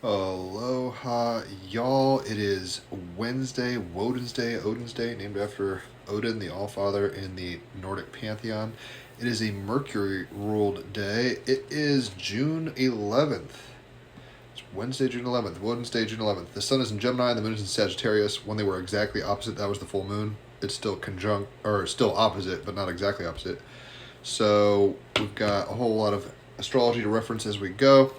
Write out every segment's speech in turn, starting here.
Aloha, y'all. It is Wednesday, Woden's Day, Odin's Day, named after Odin, the Allfather in the Nordic pantheon. It is a Mercury ruled day. It is June 11th. It's Wednesday, June 11th. Woden's Day, June 11th. The sun is in Gemini, the moon is in Sagittarius. When they were exactly opposite, that was the full moon. It's still conjunct, or still opposite, but not exactly opposite. So we've got a whole lot of astrology to reference as we go.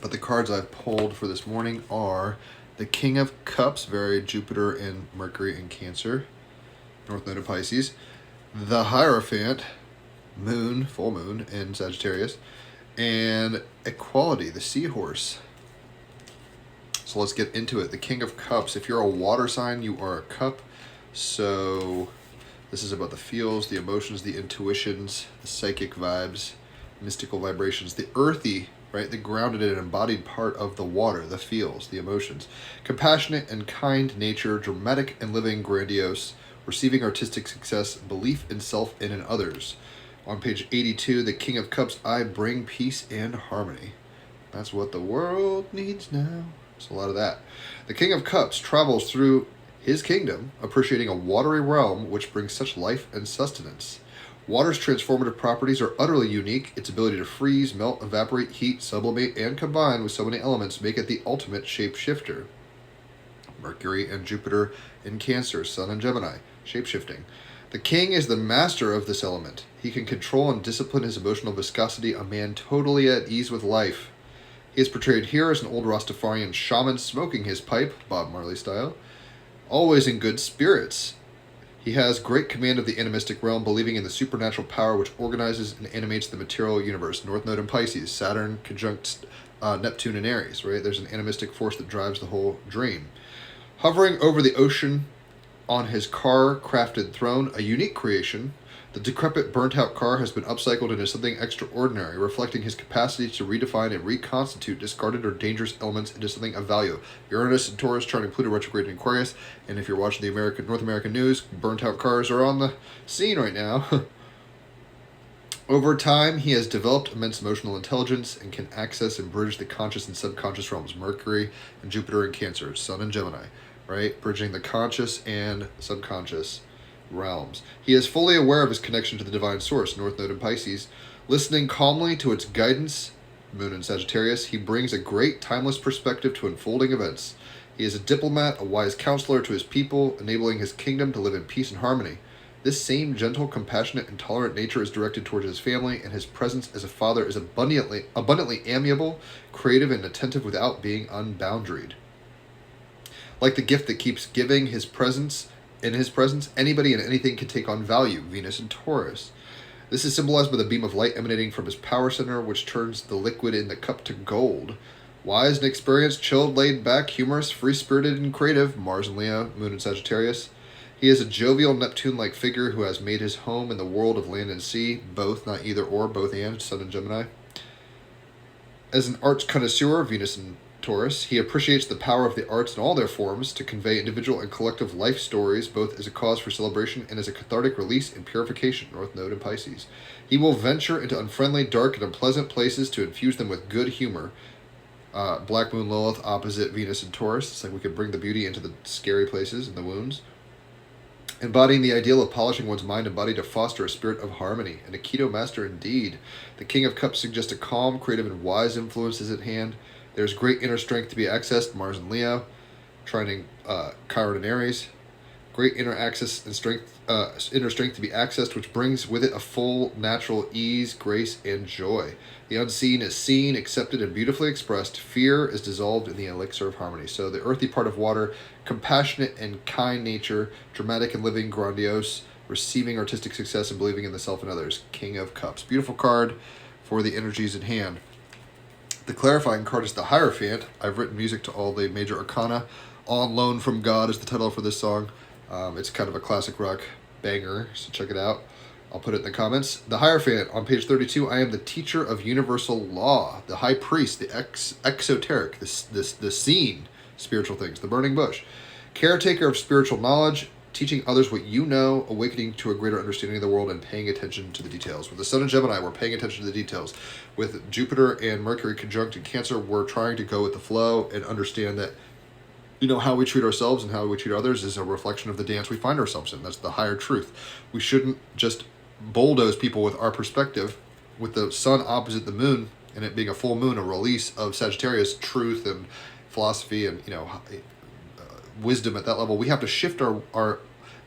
But the cards I've pulled for this morning are the King of Cups, very Jupiter and Mercury in Cancer, North Node of Pisces, the Hierophant, Moon, full moon in Sagittarius, and Equality, the Seahorse. So let's get into it. The King of Cups. If you're a water sign, you are a cup. So this is about the feels, the emotions, the intuitions, the psychic vibes, mystical vibrations, the earthy, right? The grounded and embodied part of the water, the feels, the emotions. Compassionate and kind nature, dramatic and living, grandiose, receiving artistic success, belief in self and in others. On page 82, the King of Cups, I bring peace and harmony. That's what the world needs now. There's a lot of that. The King of Cups travels through his kingdom, appreciating a watery realm which brings such life and sustenance. Water's transformative properties are utterly unique. Its ability to freeze, melt, evaporate, heat, sublimate, and combine with so many elements make it the ultimate shapeshifter. Mercury and Jupiter in Cancer, Sun and Gemini, shapeshifting. The king is the master of this element. He can control and discipline his emotional viscosity, a man totally at ease with life. He is portrayed here as an old Rastafarian shaman smoking his pipe, Bob Marley style, always in good spirits. He has great command of the animistic realm, believing in the supernatural power which organizes and animates the material universe. North Node in Pisces, Saturn conjunct Neptune in Aries, right? There's an animistic force that drives the whole dream. Hovering over the ocean on his car-crafted throne, a unique creation, the decrepit, burnt-out car has been upcycled into something extraordinary, reflecting his capacity to redefine and reconstitute discarded or dangerous elements into something of value. Uranus and Taurus charting Pluto retrograde in Aquarius, and if you're watching the North American news, burnt-out cars are on the scene right now. Over time, he has developed immense emotional intelligence and can access and bridge the conscious and subconscious realms. Mercury and Jupiter in Cancer, Sun and Gemini, right? Bridging the conscious and subconscious realms. He is fully aware of his connection to the divine source, North Node in Pisces. Listening calmly to its guidance, Moon in Sagittarius, he brings a great timeless perspective to unfolding events. He is a diplomat, a wise counselor to his people, enabling his kingdom to live in peace and harmony. This same gentle, compassionate, and tolerant nature is directed towards his family, and his presence as a father is abundantly amiable, creative, and attentive without being unboundaried. Like the gift that keeps giving, in his presence, anybody and anything can take on value, Venus and Taurus. This is symbolized by the beam of light emanating from his power center, which turns the liquid in the cup to gold. Wise and experienced, chilled, laid back, humorous, free-spirited, and creative, Mars and Leo, Moon and Sagittarius. He is a jovial Neptune-like figure who has made his home in the world of land and sea, both, not either or, both and, Sun and Gemini. As an arts connoisseur, Venus and Taurus, he appreciates the power of the arts in all their forms to convey individual and collective life stories, both as a cause for celebration and as a cathartic release and purification, North Node in Pisces. He will venture into unfriendly, dark, and unpleasant places to infuse them with good humor. Black Moon Lilith opposite Venus and Taurus. It's like we could bring the beauty into the scary places and the wounds. Embodying the ideal of polishing one's mind and body to foster a spirit of harmony. And a Keto master indeed. The King of Cups suggests a calm, creative, and wise influence is at hand. There's great inner strength to be accessed, Mars and Leo, trining Chiron and Aries. Great inner access and inner strength to be accessed, which brings with it a full, natural ease, grace, and joy. The unseen is seen, accepted, and beautifully expressed. Fear is dissolved in the elixir of harmony. So the earthy part of water, compassionate and kind nature, dramatic and living, grandiose, receiving artistic success and believing in the self and others. King of Cups. Beautiful card for the energies at hand. The clarifying card is the Hierophant. I've written music to all the major arcana. On Loan from God is the title for this song. It's kind of a classic rock banger, so check it out. I'll put it in the comments. The Hierophant, on page 32, I am the teacher of universal law, the high priest, the exoteric, the seen spiritual things, the burning bush. Caretaker of spiritual knowledge, teaching others what you know, awakening to a greater understanding of the world, and paying attention to the details. With the Sun in Gemini, we're paying attention to the details. With Jupiter and Mercury conjunct in Cancer, we're trying to go with the flow and understand that, how we treat ourselves and how we treat others is a reflection of the dance we find ourselves in. That's the higher truth. We shouldn't just bulldoze people with our perspective. With the Sun opposite the Moon, and it being a full moon, a release of Sagittarius truth and philosophy and wisdom at that level, we have to shift our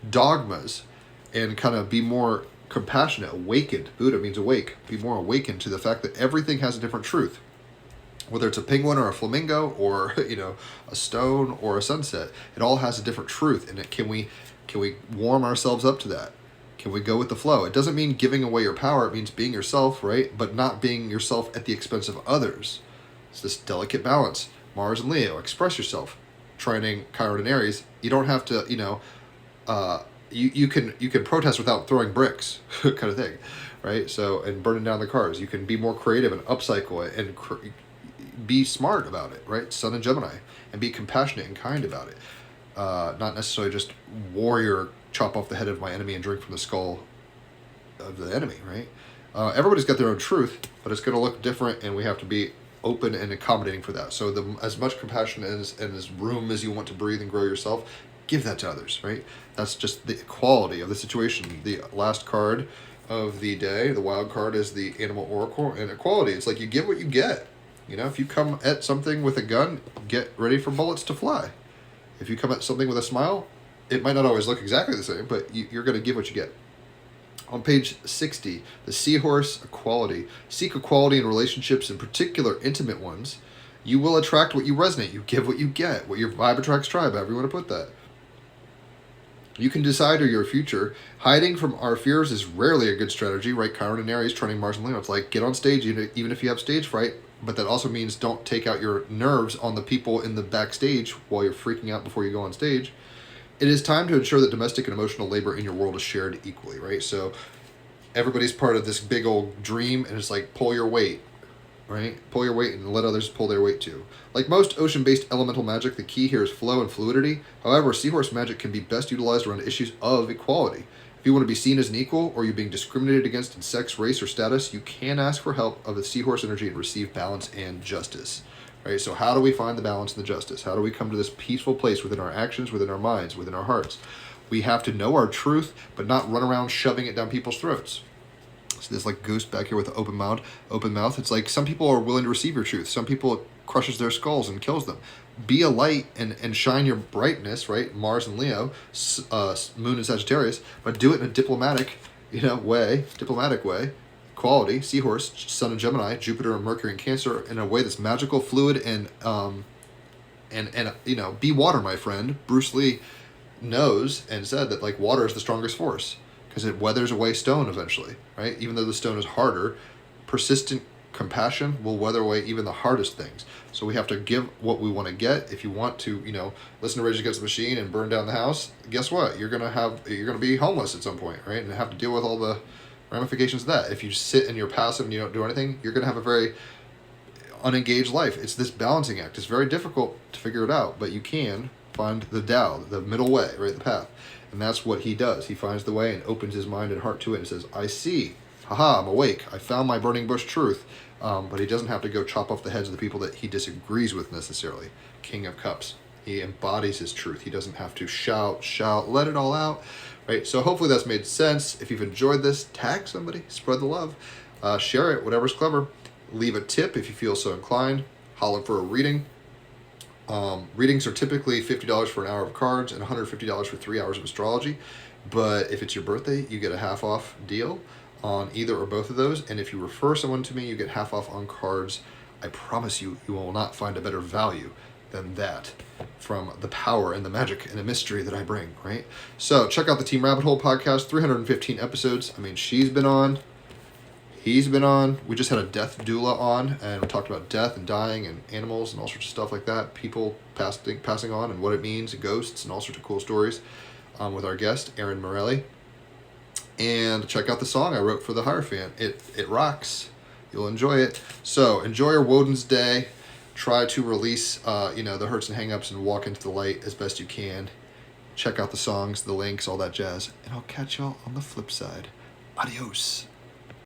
dogmas and kind of be more compassionate, awakened. Buddha means awake. Be more awakened to the fact that everything has a different truth. Whether it's a penguin or a flamingo or a stone or a sunset, it all has a different truth. And can we warm ourselves up to that? Can we go with the flow? It doesn't mean giving away your power. It means being yourself, right? But not being yourself at the expense of others. It's this delicate balance. Mars and Leo, express yourself. Trining Chiron and Aries, you don't have to, you can protest without throwing bricks, kind of thing, right? So, and burning down the cars. You can be more creative and upcycle it and be smart about it, right? Sun and Gemini, and be compassionate and kind about it. Not necessarily just warrior, chop off the head of my enemy and drink from the skull of the enemy, right? Everybody's got their own truth, but it's going to look different, and we have to be open and accommodating for that. So as much compassion and as room as you want to breathe and grow yourself, give that to others, right? That's just the equality of the situation. The last card of the day, the wild card, is the Animal Oracle, and equality. It's like you get what you get. If you come at something with a gun, get ready for bullets to fly. If you come at something with a smile, it might not always look exactly the same, but you're going to give what you get. On page 60, the Seahorse, equality. Seek equality in relationships, in particular intimate ones. You will attract what you resonate. You give what you get. What your vibe attracts tribe, however you want to put that. You can decide your future. Hiding from our fears is rarely a good strategy, right? Chiron and Aries, trining Mars and Leo. It's like, get on stage, even if you have stage fright, but that also means don't take out your nerves on the people in the backstage while you're freaking out before you go on stage. It is time to ensure that domestic and emotional labor in your world is shared equally, right? So everybody's part of this big old dream, and it's like, pull your weight, right? Pull your weight and let others pull their weight too. Like most ocean-based elemental magic, the key here is flow and fluidity. However, seahorse magic can be best utilized around issues of equality. If you want to be seen as an equal, or you're being discriminated against in sex, race, or status, you can ask for help of the seahorse energy and receive balance and justice. Right? So how do we find the balance and the justice? How do we come to this peaceful place within our actions, within our minds, within our hearts? We have to know our truth, but not run around shoving it down people's throats. So this like goose back here with the open mouth. It's like some people are willing to receive your truth. Some people, it crushes their skulls and kills them. Be a light and shine your brightness, right? Mars and Leo, Moon and Sagittarius, but do it in a diplomatic way. Quality, Seahorse, Sun and Gemini, Jupiter and Mercury and Cancer, in a way that's magical, fluid, and be water, my friend. Bruce Lee knows and said that like water is the strongest force because it weathers away stone eventually, right? Even though the stone is harder, persistent compassion will weather away even the hardest things. So we have to give what we want to get. If you want to, listen to Rage Against the Machine and burn down the house, guess what? You're gonna be homeless at some point, right? And have to deal with all the ramifications of that. If you sit and you're passive and you don't do anything, you're going to have a very unengaged life. It's this balancing act. It's very difficult to figure it out, but you can find the Tao, the middle way, right, the path. And that's what he does. He finds the way and opens his mind and heart to it and says, I see. Haha, I'm awake. I found my burning bush truth. But he doesn't have to go chop off the heads of the people that he disagrees with necessarily. King of Cups. He embodies his truth. He doesn't have to shout, let it all out. Right, so hopefully that's made sense. If you've enjoyed this, tag somebody, spread the love, share it, whatever's clever. Leave a tip if you feel so inclined. Holler for a reading. Readings are typically $50 for an hour of cards and $150 for 3 hours of astrology. But if it's your birthday, you get a half off deal on either or both of those. And if you refer someone to me, you get half off on cards. I promise you, you will not find a better value than that from the power and the magic and the mystery that I bring, right? So check out the Team Rabbit Hole podcast, 315 episodes. I mean, she's been on, he's been on. We just had a death doula on, and we talked about death and dying and animals and all sorts of stuff like that. People passing on and what it means, ghosts and all sorts of cool stories with our guest, Erin Morelli. And check out the song I wrote for the Hierophant. It rocks. You'll enjoy it. So enjoy your Woden's Day. Try to release, the hurts and hang-ups and walk into the light as best you can. Check out the songs, the links, all that jazz. And I'll catch y'all on the flip side. Adios.